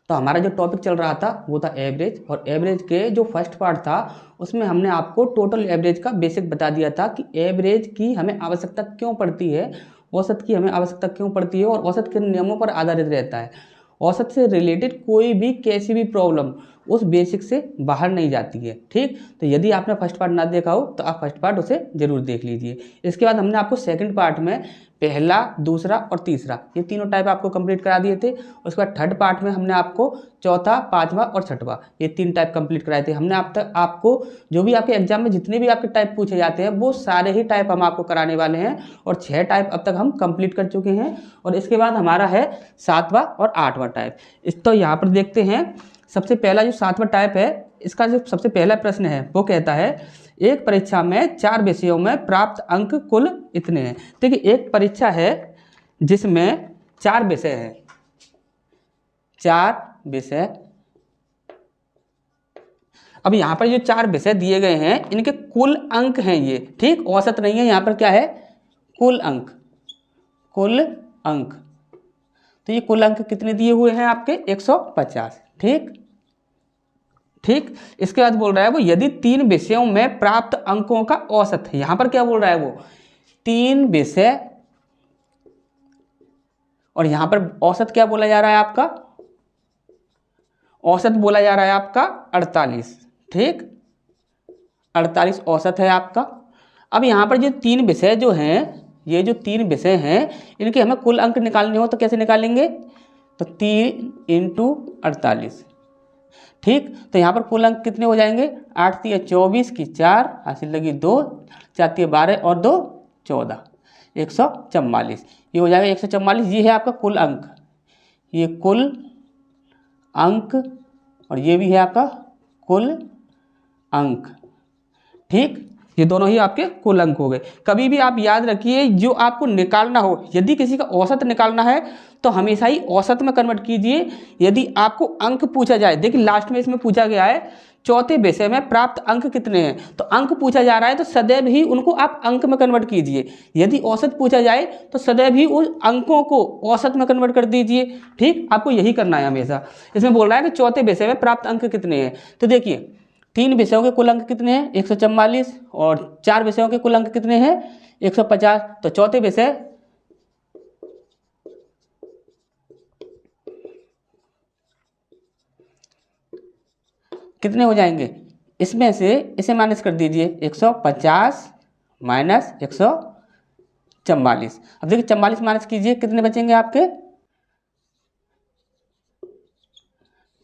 तो हमारा जो टॉपिक चल रहा था वो था एवरेज, और एवरेज के जो फर्स्ट पार्ट था उसमें हमने आपको टोटल एवरेज का बेसिक बता दिया था कि एवरेज की हमें आवश्यकता क्यों पड़ती है, औसत की हमें आवश्यकता क्यों पड़ती है, और औसत के नियमों पर आधारित रहता है। औसत से रिलेटेड कोई भी कैसी भी प्रॉब्लम उस बेसिक से बाहर नहीं जाती है। ठीक, तो यदि आपने फर्स्ट पार्ट ना देखा हो तो आप फर्स्ट पार्ट उसे जरूर देख लीजिए। इसके बाद हमने आपको सेकंड पार्ट में पहला, दूसरा और तीसरा ये तीनों टाइप आपको कंप्लीट करा दिए थे। उसके बाद थर्ड पार्ट में हमने आपको चौथा, पांचवा और छठवा ये 3 टाइप कंप्लीट कराए थे। हमने अब तक आपको जो भी आपके एग्जाम में जितने भी आपके टाइप पूछे जाते हैं वो सारे ही टाइप हम आपको कराने वाले हैं, और 6 टाइप अब तक हम कंप्लीट कर चुके हैं। और इसके बाद हमारा है 7वां और 8वां टाइप। तो यहाँ पर देखते हैं, सबसे पहला जो 7वां टाइप है, इसका जो सबसे पहला प्रश्न है वो कहता है एक परीक्षा में 4 विषयों में प्राप्त अंक कुल इतने हैं। देखिए, एक परीक्षा है जिसमें 4 विषय हैं, 4 विषय। अब यहाँ पर जो 4 विषय दिए गए हैं इनके कुल अंक हैं ये। ठीक, औसत नहीं है, यहाँ पर क्या है, कुल अंक, कुल अंक। तो ये कुल अंक कितने दिए हुए हैं आपके, 150। ठीक ठीक, इसके बाद बोल रहा है वो यदि 3 विषयों में प्राप्त अंकों का औसत है। यहां पर क्या बोल रहा है वो, 3 विषय, और यहां पर औसत क्या बोला जा रहा है आपका, औसत बोला जा रहा है आपका 48। ठीक, 48 औसत है आपका। अब यहां पर जो 3 विषय जो हैं, ये जो 3 विषय हैं इनके हमें कुल अंक निकालने हो तो कैसे निकालेंगे, तो 3 × 48। ठीक, तो यहाँ पर कुल अंक कितने हो जाएंगे, 8 × 3 = 24 की 4 हासिल लगी 2, 4 × 3 = 12 और 2 = 14, 144। ये हो जाएगा 144। ये है आपका कुल अंक, ये कुल अंक, और ये भी है आपका कुल अंक। ठीक, ये दोनों ही आपके कुल अंक हो गए। कभी भी आप याद रखिए, जो आपको निकालना हो, यदि किसी का औसत निकालना है तो हमेशा ही औसत में कन्वर्ट कीजिए। यदि आपको अंक पूछा जाए, देखिए लास्ट में इसमें पूछा गया है चौथे विषय में प्राप्त अंक कितने हैं, तो अंक पूछा जा रहा है तो सदैव ही उनको आप अंक में कन्वर्ट कीजिए। यदि औसत पूछा जाए तो सदैव ही उन अंकों को औसत में कन्वर्ट कर दीजिए। ठीक, आपको यही करना है हमेशा। इसमें बोल रहा है कि चौथे विषय में प्राप्त अंक कितने हैं, तो देखिए 3 विषयों के कुल अंक कितने हैं, 144, और 4 विषयों के कुल अंक कितने हैं, 150। तो चौथे विषय कितने हो जाएंगे, इसमें से इसे माइनस कर दीजिए, 150 - 144। अब देखिए 44 माइनस कीजिए, कितने बचेंगे आपके,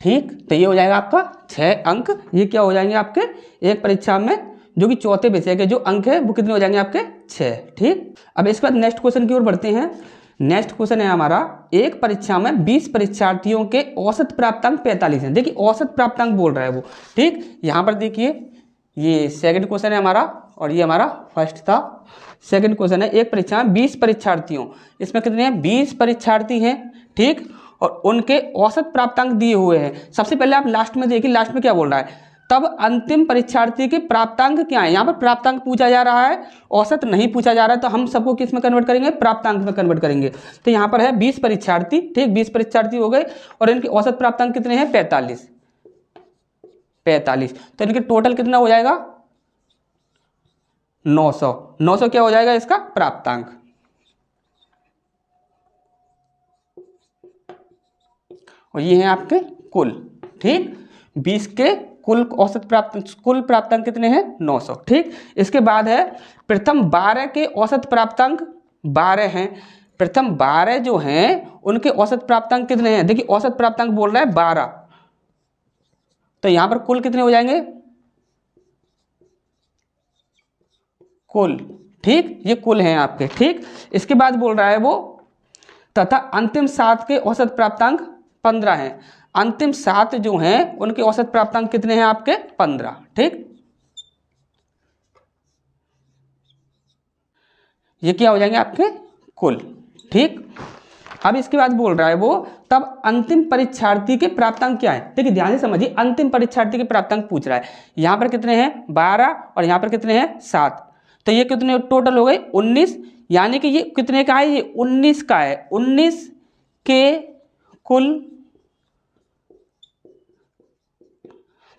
ठीक, तो ये हो जाएगा आपका 6 अंक। ये क्या हो जाएंगे आपके एक परीक्षा में, जो कि चौथे विषय के जो अंक है वो कितने हो जाएंगे आपके 6। ठीक, अब इसके बाद नेक्स्ट क्वेश्चन की ओर बढ़ते हैं। नेक्स्ट क्वेश्चन है हमारा, एक परीक्षा में 20 परीक्षार्थियों के औसत प्राप्तांक 45 हैं। देखिए औसत प्राप्तांक बोल रहा है वो। ठीक, यहाँ पर देखिए ये सेकंड क्वेश्चन है हमारा, और ये हमारा फर्स्ट था। सेकंड क्वेश्चन है, एक परीक्षा में 20 परीक्षार्थियों, इसमें कितने हैं, 20 परीक्षार्थी हैं। ठीक, और उनके औसत प्राप्तांक दिए हुए हैं। सबसे पहले आप लास्ट में देखिए, लास्ट में क्या बोल रहा है, तब अंतिम परीक्षार्थी के प्राप्तांक क्या है। यहाँ पर प्राप्तांक पूछा जा रहा है, औसत नहीं पूछा जा रहा है, तो हम सबको किस में कन्वर्ट करेंगे, प्राप्तांक में कन्वर्ट करेंगे। तो यहाँ पर है 20 परीक्षार्थी। ठीक, 20 परीक्षार्थी हो गए, और इनके औसत प्राप्तांक कितने हैं, 45। तो इनके टोटल कितना हो जाएगा, 900। 900 क्या हो जाएगा इसका प्राप्तांक, और ये हैं आपके कुल। ठीक, 20 के कुल औसत कुल प्राप्तांक कितने हैं, 900। ठीक, इसके बाद है प्रथम 12 के औसत प्राप्तांक 12 हैं। प्रथम 12 जो हैं उनके औसत प्राप्तांक कितने हैं, देखिए औसत प्राप्तांक बोल रहा है 12, तो यहां पर कुल कितने हो जाएंगे, कुल। ठीक, ये कुल हैं आपके। ठीक, इसके बाद बोल रहा है वो तथा अंतिम 7 के औसत प्राप्तांक 15 हैं। अंतिम 7 जो हैं उनके औसत प्राप्तांक कितने हैं आपके, 15। ठीक, ये क्या हो जाएंगे आपके कुल। ठीक, अब इसके बाद बोल रहा है वो तब अंतिम परीक्षार्थी के प्राप्तांक क्या है। देखिए ध्यान से समझिए, अंतिम परीक्षार्थी के प्राप्तांक पूछ रहा है। यहां पर कितने हैं, 12, और यहां पर कितने हैं, 7, तो ये कितने टोटल हो गए, 19। यानी कि ये कितने का है, ये 19 का है। 19 के कुल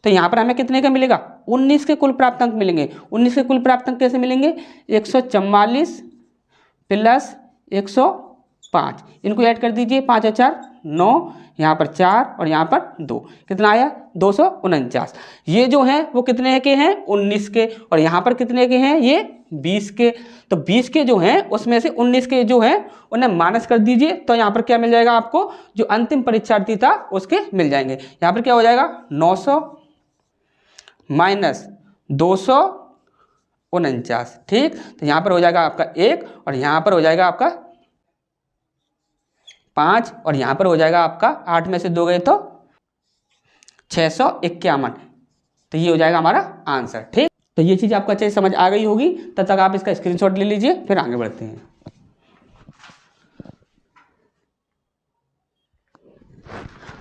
तो यहाँ पर हमें कितने का मिलेगा, 19 के कुल प्राप्तांक मिलेंगे। 19 के कुल प्राप्तांक कैसे मिलेंगे, 144 प्लस 105, इनको ऐड कर दीजिए, 5 और 4 9, यहाँ पर 4 और यहाँ पर 2, कितना आया 249। ये जो हैं वो कितने के हैं, 19 के, और यहाँ पर कितने के हैं, ये 20 के। तो 20 के जो हैं उसमें से 19 के जो हैं उन्हें माइनस कर दीजिए, तो यहाँ पर क्या मिल जाएगा आपको, जो अंतिम परीक्षार्थी था उसके मिल जाएंगे। यहाँ पर क्या हो जाएगा, 900 माइनस 249, ठीक। तो यहाँ पर हो जाएगा आपका 1 और यहाँ पर हो जाएगा आपका 5 और यहाँ पर हो जाएगा आपका 8 में से 2 गए तो 651। तो ये हो जाएगा हमारा आंसर, ठीक। तो ये चीज़ आपको अच्छे से समझ आ गई होगी, तब तक आप इसका स्क्रीनशॉट ले लीजिए, फिर आगे बढ़ते हैं।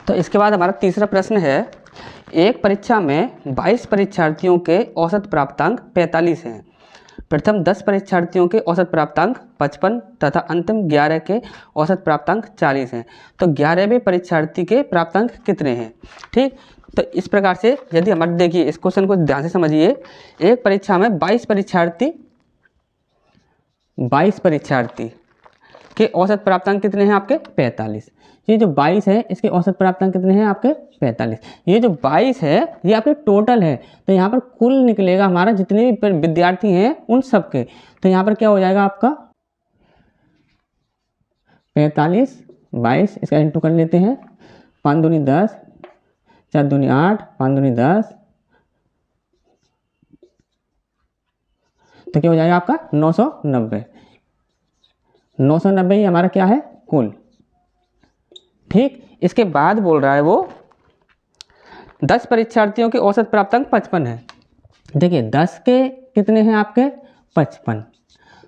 तो इसके बाद हमारा तीसरा प्रश्न है, एक परीक्षा में 22 परीक्षार्थियों के औसत प्राप्तांक 45 हैं। प्रथम 10 परीक्षार्थियों के औसत प्राप्तांक 55 तथा अंतिम 11 के औसत प्राप्तांक 40 हैं। तो 11वें परीक्षार्थी के प्राप्तांक कितने हैं, ठीक। तो इस प्रकार से यदि हमारे, देखिए इस क्वेश्चन को ध्यान से समझिए, एक परीक्षा में 22 परीक्षार्थी के औसत प्राप्तांक कितने हैं आपके, 45। ये जो 22 है इसके औसत प्राप्तांक कितने हैं आपके, 45। ये जो 22 है ये आपके टोटल है, तो यहाँ पर कुल निकलेगा हमारा जितने भी विद्यार्थी हैं उन सब के। तो यहाँ पर क्या हो जाएगा आपका 45 22, इसका इंटू कर लेते हैं, 5 दूनी 10, 4 दूनी 8, 5 दूनी 10, तो क्या हो जाएगा आपका 990। 990 ही हमारा क्या है, कुल, ठीक। इसके बाद बोल रहा है वो 10 परीक्षार्थियों के औसत प्राप्तांक 55 है। देखिए 10 के कितने हैं आपके, 55।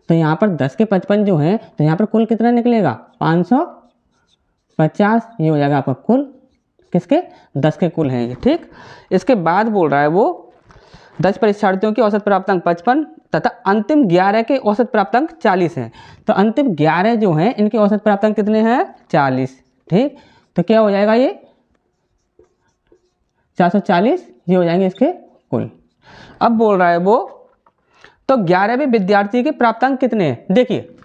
तो यहाँ पर 10 के 55 जो हैं, तो यहाँ पर कुल कितना निकलेगा, 550। ये हो जाएगा आपका कुल, किसके, 10 के कुल हैं ये, ठीक। इसके बाद बोल रहा है वो 10 परीक्षार्थियों के औसत प्राप्तांक 55 तथा अंतिम 11 के औसत प्राप्तांक 40 हैं। तो अंतिम 11 जो हैं इनके औसत प्राप्तांक कितने हैं, 40, ठीक। तो क्या हो जाएगा ये 440, ये हो जाएंगे इसके कुल। अब बोल रहा है वो, तो 11वें विद्यार्थी के प्राप्तांक कितने हैं। देखिए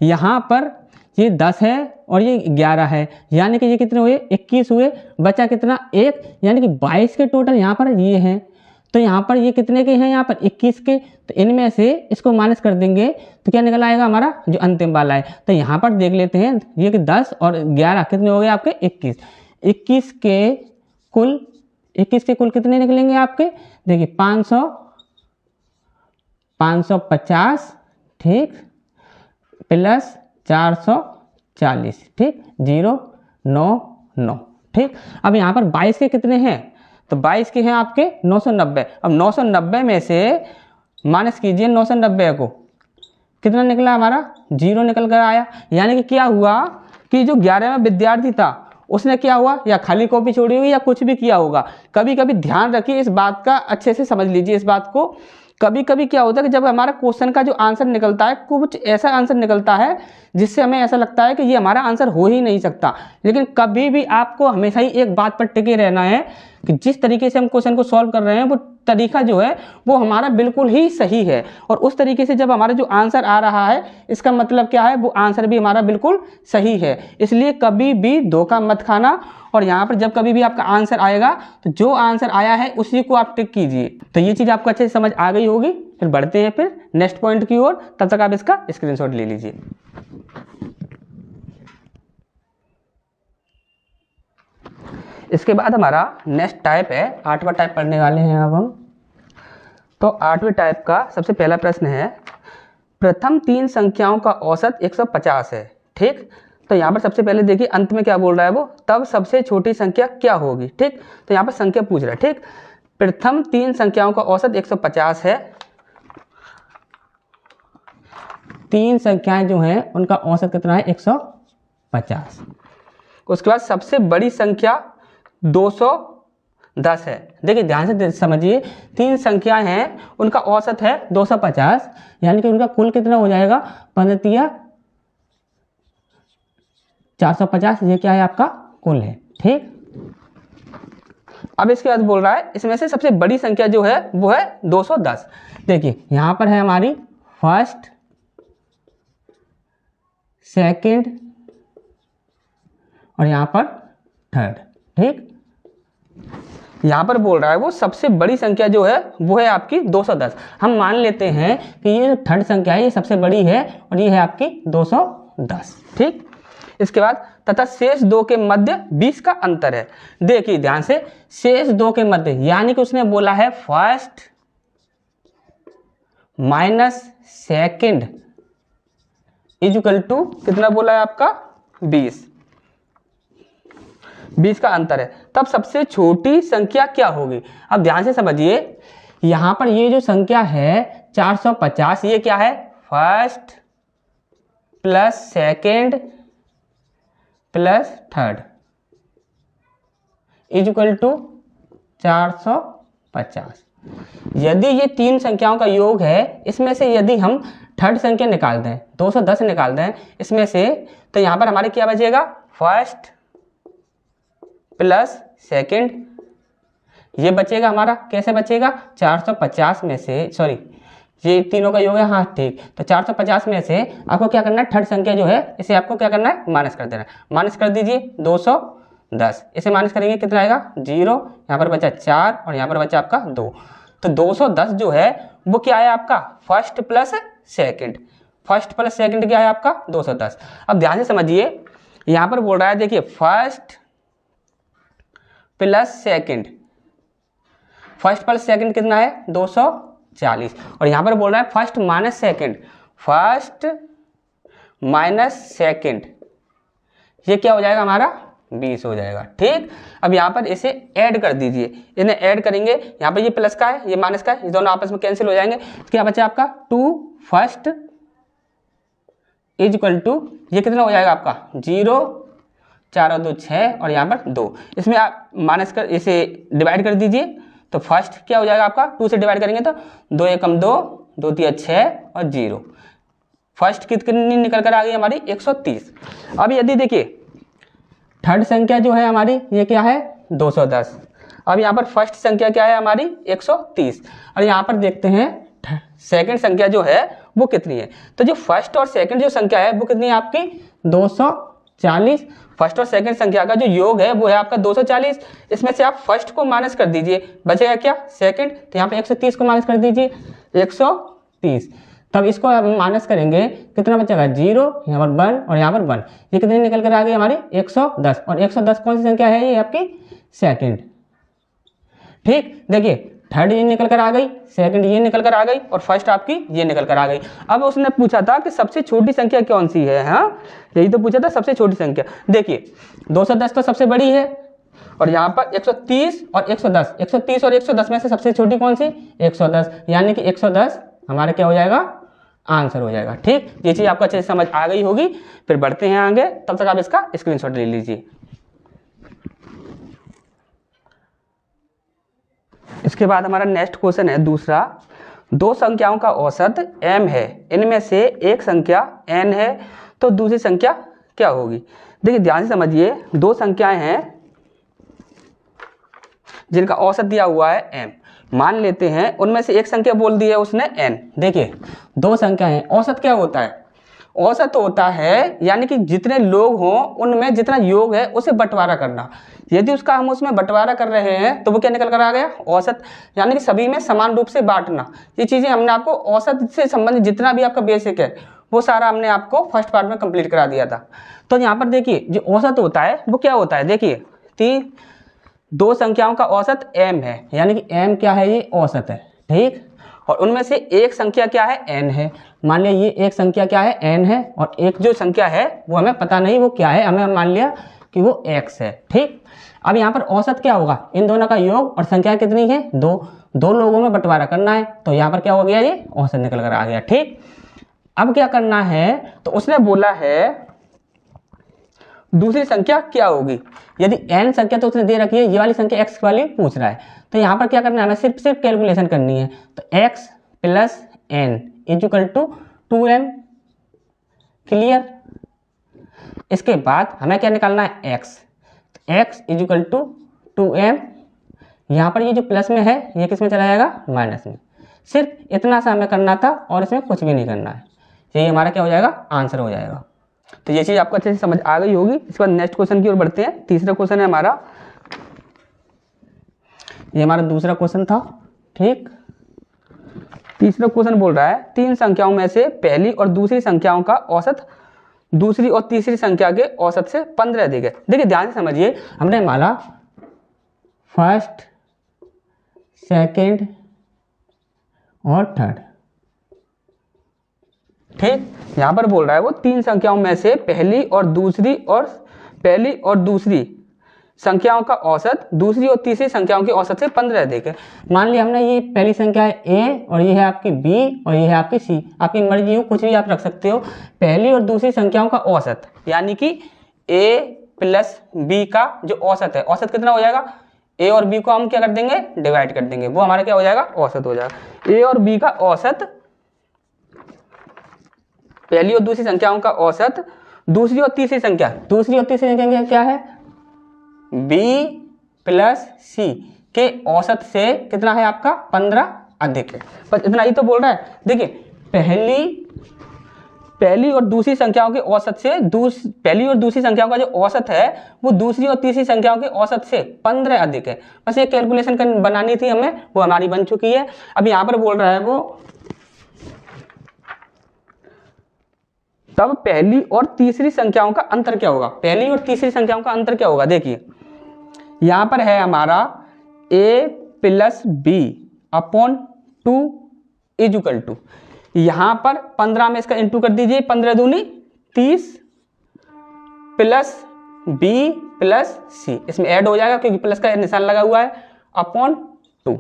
यहाँ पर ये 10 है और ये 11 है, यानी कि ये कितने हुए, 21 हुए, बचा कितना, 1, यानी कि 22 के टोटल यहाँ पर ये हैं। तो यहाँ पर ये कितने के हैं, यहाँ पर 21 के, तो इनमें से इसको माइनस कर देंगे तो क्या निकल आएगा हमारा जो अंतिम वाला है। तो यहाँ पर देख लेते हैं, ये कि 10 और 11 कितने हो गए आपके, 21। 21 के कुल कितने निकलेंगे आपके, देखिए 550, ठीक, प्लस 440, ठीक, 099, ठीक। अब यहाँ पर 22 के कितने हैं, तो 22 के हैं आपके 990। अब 990 में से माइनस कीजिए 990 को, कितना निकला हमारा, 0 निकल कर आया। यानी कि क्या हुआ कि जो 11वां विद्यार्थी था उसने क्या हुआ, या खाली कॉपी छोड़ी हुई या कुछ भी किया होगा। कभी कभी ध्यान रखिए इस बात का, अच्छे से समझ लीजिए इस बात को। कभी कभी क्या होता है कि जब हमारा क्वेश्चन का जो आंसर निकलता है, कुछ ऐसा आंसर निकलता है जिससे हमें ऐसा लगता है कि ये हमारा आंसर हो ही नहीं सकता। लेकिन कभी भी आपको हमेशा ही एक बात पर टिके रहना है कि जिस तरीके से हम क्वेश्चन को सॉल्व कर रहे हैं वो तरीका जो है वो हमारा बिल्कुल ही सही है, और उस तरीके से जब हमारा जो आंसर आ रहा है इसका मतलब क्या है, वो आंसर भी हमारा बिल्कुल सही है। इसलिए कभी भी धोखा मत खाना, और यहाँ पर जब कभी भी आपका आंसर आएगा तो जो आंसर आया है उसी को आप टिक कीजिए। तो ये चीज़ आपको अच्छे से समझ आ गई होगी। फिर बढ़ते हैं फिर नेक्स्ट पॉइंट की ओर, तब तक आप इसका स्क्रीनशॉट ले लीजिए। इसके बाद हमारा नेक्स्ट टाइप है, 8वां टाइप पढ़ने वाले हैं अब हम। तो 8वें टाइप का सबसे पहला प्रश्न है, प्रथम 3 संख्याओं का औसत 150 है, ठीक। तो यहाँ पर सबसे पहले देखिए अंत में क्या बोल रहा है वो, तब सबसे छोटी संख्या क्या होगी, ठीक। तो यहाँ पर संख्या पूछ रहा है, ठीक। प्रथम 3 संख्याओं का औसत 150 है। 3 संख्याएं जो हैं उनका औसत कितना है, 150। उसके बाद सबसे बड़ी संख्या 210 है। देखिए ध्यान से समझिए, 3 संख्याएं हैं उनका औसत है 250, यानी कि उनका कुल कितना हो जाएगा, 15 450, ये क्या है आपका कुल है, ठीक। अब इसके बाद बोल रहा है इसमें से सबसे बड़ी संख्या जो है वो है 210। देखिए यहाँ पर है हमारी फर्स्ट, सेकंड और यहाँ पर थर्ड। ठीक, यहाँ पर बोल रहा है वो सबसे बड़ी संख्या जो है वो है आपकी 210। हम मान लेते हैं कि ये जो थर्ड संख्या है ये सबसे बड़ी है और ये है आपकी 210। ठीक, इसके बाद तथा शेष दो के मध्य 20 का अंतर है। देखिए ध्यान से, शेष दो के मध्य यानी कि उसने बोला है first minus second equal to कितना बोला है आपका 20 का अंतर है। तब सबसे छोटी संख्या क्या होगी? अब ध्यान से समझिए, यहां पर ये जो संख्या है 450 ये क्या है? First plus second plus third equal to 450। यदि ये तीन संख्याओं का योग है, इसमें से यदि हम थर्ड संख्या निकाल दें 210 निकाल दें इसमें से, तो यहाँ पर हमारे क्या बचेगा? फर्स्ट प्लस सेकेंड, ये बचेगा हमारा। कैसे बचेगा? 450 में से, सॉरी ये तीनों का योग है, हाँ ठीक, तो 450 में से आपको क्या करना है? थर्ड संख्या जो है इसे आपको क्या करना है? माइनस कर देना है। माइनस कर दीजिए 210, इसे माइनस करेंगे कितना आएगा? 0, यहाँ पर बचा 4 और यहाँ पर बचा आपका 2। तो 210 जो है वो क्या है आपका? First plus second. First plus second क्या है आपका? 210। अब ध्यान से समझिए, यहाँ पर बोल रहा है देखिए first plus second, first plus second कितना है? 240। और यहाँ पर बोल रहा है first minus second, first minus second, ये क्या हो जाएगा हमारा? 20 हो जाएगा। ठीक, अब यहाँ पर इसे ऐड कर दीजिए, इन्हें ऐड करेंगे, यहाँ पर ये प्लस का है ये माइनस का है, ये दोनों आपस में कैंसिल हो जाएंगे। तो क्या बचा आपका? 2 फर्स्ट इज इक्वल टू, ये कितना हो जाएगा आपका? 0, 4 और 2 6 और यहाँ पर 2, इसमें आप माइनस कर इसे डिवाइड कर दीजिए। तो फर्स्ट क्या हो जाएगा आपका? 2 से डिवाइड करेंगे तो 2 एकम 2, 2 3 6 और 0। फर्स्ट कितनी निकल कर आ गई हमारी? 130। अब यदि देखिए थर्ड संख्या जो है हमारी ये क्या है? 210। अब यहाँ पर फर्स्ट संख्या क्या है हमारी? 130। और यहाँ पर देखते हैं सेकंड संख्या जो है वो कितनी है। तो जो फर्स्ट और सेकंड जो संख्या है वो कितनी है आपकी? 240। फर्स्ट और सेकंड संख्या का जो योग है वो है आपका 240। इसमें से आप फर्स्ट को माइनस कर दीजिए, बचेगा क्या? सेकंड। तो यहाँ पे 130 को माइनस कर दीजिए, 130। तब इसको माइनस करेंगे, कितना बचेगा? 0, यहाँ पर 1 और यहाँ पर 1, ये कितनी निकल कर आ गई हमारी? 110। और 110 कौन सी संख्या है? ये आपकी सेकंड। ठीक, देखिए थर्ड ये निकल कर आ गई, सेकंड ये निकल कर आ गई और फर्स्ट आपकी ये निकल कर आ गई। अब उसने पूछा था कि सबसे छोटी संख्या कौन सी है? हाँ, यही तो पूछा था, सबसे छोटी संख्या। देखिए 210 तो सबसे बड़ी है और यहाँ पर 130 और 110, 130 और 110 में से सबसे छोटी कौन सी? 110, यानी कि 110 हमारा क्या हो जाएगा? आंसर हो जाएगा। ठीक, ये चीज़ आपको अच्छे से समझ आ गई होगी। फिर बढ़ते हैं आगे, तब तक आप इसका स्क्रीनशॉट ले लीजिए। इसके बाद हमारा नेक्स्ट क्वेश्चन है दूसरा, दो संख्याओं का औसत m है, इनमें से एक संख्या n है, तो दूसरी संख्या क्या होगी? देखिए ध्यान से समझिए, दो संख्याएं हैं जिनका औसत दिया हुआ है m। मान लेते हैं उनमें से एक संख्या बोल दी है उसने n। देखिए दो संख्या हैं, औसत क्या होता है? औसत होता है यानी कि जितने लोग हों उनमें जितना योग है उसे बंटवारा करना। यदि उसका हम उसमें बंटवारा कर रहे हैं तो वो क्या निकल कर आ गया? औसत, यानी कि सभी में समान रूप से बांटना। ये चीज़ें हमने आपको औसत से संबंधित जितना भी आपका बेसिक है वो सारा हमने आपको फर्स्ट पार्ट में कंप्लीट करा दिया था। तो यहाँ पर देखिए जो औसत होता है वो क्या होता है? देखिए दो संख्याओं का औसत m है, यानी कि m क्या है? ये औसत है। ठीक, और उनमें से एक संख्या क्या है? n है। मान लिया ये एक संख्या क्या है? n है, और एक जो संख्या है वो हमें पता नहीं वो क्या है, हमें मान लिया कि वो x है। ठीक, अब यहाँ पर औसत क्या होगा? इन दोनों का योग, और संख्या कितनी है? दो लोगों में बंटवारा करना है, तो यहाँ पर क्या हो गया? ये औसत निकल कर आ गया। ठीक, अब क्या करना है? तो उसने बोला है दूसरी संख्या क्या होगी। यदि n संख्या तो उसने दे रखी है, ये वाली संख्या x वाली पूछ रहा है, तो यहाँ पर क्या करना है? हमें सिर्फ कैलकुलेशन करनी है। तो x plus n equal to 2m। Clear? इसके बाद हमें क्या निकालना है? x। x equal to 2m यहाँ पर ये जो प्लस में है ये किस में चला जाएगा, माइनस में। सिर्फ इतना सा हमें करना था और इसमें कुछ भी नहीं करना है। यही हमारा क्या हो जाएगा, आंसर हो जाएगा। तो ये चीज़ आपको अच्छे से समझ आ गई होगी। इसके बाद नेक्स्ट क्वेश्चन की ओर बढ़ते हैं। तीसरा क्वेश्चन है हमारा, ये हमारा दूसरा क्वेश्चन था, ठीक। तीसरा क्वेश्चन बोल रहा है तीन संख्याओं में से पहली और दूसरी संख्याओं का औसत दूसरी और तीसरी संख्या के औसत से 15 अधिक है। देखिए ध्यान से समझिए, हमने माना फर्स्ट, सेकंड और थर्ड, ठीक। यहां पर बोल रहा है वो तीन संख्याओं में से पहली और दूसरी संख्याओं का औसत दूसरी और तीसरी संख्याओं के औसत से 15 अधिक है। मान लिया हमने ये पहली संख्या है ए और ये है आपकी बी और ये है आपकी सी, आपकी मर्जी हो, कुछ भी आप रख सकते हो। पहली और दूसरी संख्याओं का औसत यानी कि ए प्लस बी का जो औसत है, औसत कितना हो जाएगा, ए और बी को हम क्या कर देंगे, डिवाइड कर देंगे, वो हमारा क्या हो जाएगा, औसत हो जाएगा। ए और बी का औसत, पहली और दूसरी संख्याओं का औसत दूसरी और तीसरी संख्या क्या है, बी प्लस सी के औसत से कितना है आपका, 15 अधिक है। बस इतना ही तो बोल रहा है। देखिए पहली और दूसरी संख्याओं के औसत से पहली और दूसरी संख्याओं का जो औसत है वो दूसरी और तीसरी संख्याओं के औसत से 15 अधिक है। बस ये कैलकुलेशन बनानी थी हमें, वो हमारी बन चुकी है। अब यहाँ पर बोल रहा है वो तब पहली और तीसरी संख्याओं का अंतर क्या होगा, पहली और तीसरी संख्याओं का अंतर क्या होगा। देखिए यहां पर है हमारा a plus B upon 2 is equal to, यहां पर 15 में इसका इंटू कर दीजिए, 15 दूनी 30 प्लस बी प्लस सी, इसमें ऐड हो जाएगा क्योंकि प्लस का निशान लगा हुआ है, अपॉन 2,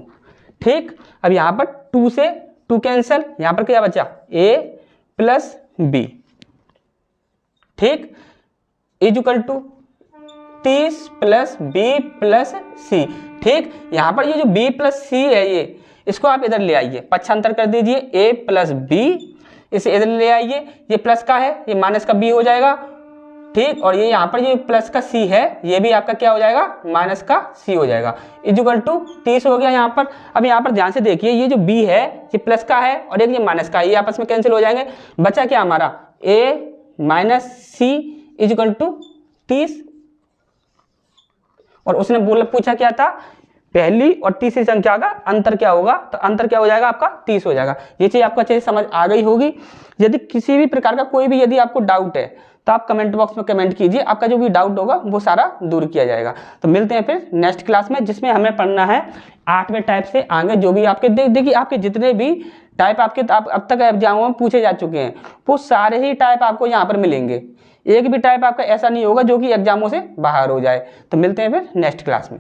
ठीक। अब यहां पर 2 से 2 कैंसिल, यहां पर क्या बचा, a प्लस बी, ठीक, is equal to 30 plus B plus C, ठीक। यहां पर ये जो b प्लस सी है ये, इसको आप इधर ले आइए, पक्षांतर कर दीजिए, a प्लस बी, इसे इधर ले आइए, ये प्लस का है ये माइनस का b हो जाएगा, ठीक। और ये यहाँ पर ये प्लस का c है, ये भी आपका क्या हो जाएगा, माइनस का c हो जाएगा, इज इक्वल टू 30 हो गया यहाँ पर। अब यहाँ पर ध्यान से देखिए, ये जो b है ये प्लस का है और एक ये माइनस का है, ये आपस में कैंसिल हो जाएंगे। बचा क्या हमारा, a minus C is equal to 30। और उसने पूछा क्या था, पहली और तीसरी संख्या का अंतर क्या होगा, तो अंतर क्या हो जाएगा आपका, 30 हो जाएगा। ये चीज आपको अच्छे से समझ आ गई होगी। यदि किसी भी प्रकार का कोई भी यदि आपको डाउट है तो आप कमेंट बॉक्स में कमेंट कीजिए, आपका जो भी डाउट होगा वो सारा दूर किया जाएगा। तो मिलते हैं फिर नेक्स्ट क्लास में, जिसमें हमें पढ़ना है 8वें टाइप से आगे जो भी आपके देखिए आपके जितने भी टाइप आपके अब तक एग्जामों में पूछे जा चुके हैं वो सारे ही टाइप आपको यहाँ पर मिलेंगे। एक भी टाइप आपका ऐसा नहीं होगा जो कि एग्जामों से बाहर हो जाए। तो मिलते हैं फिर नेक्स्ट क्लास में।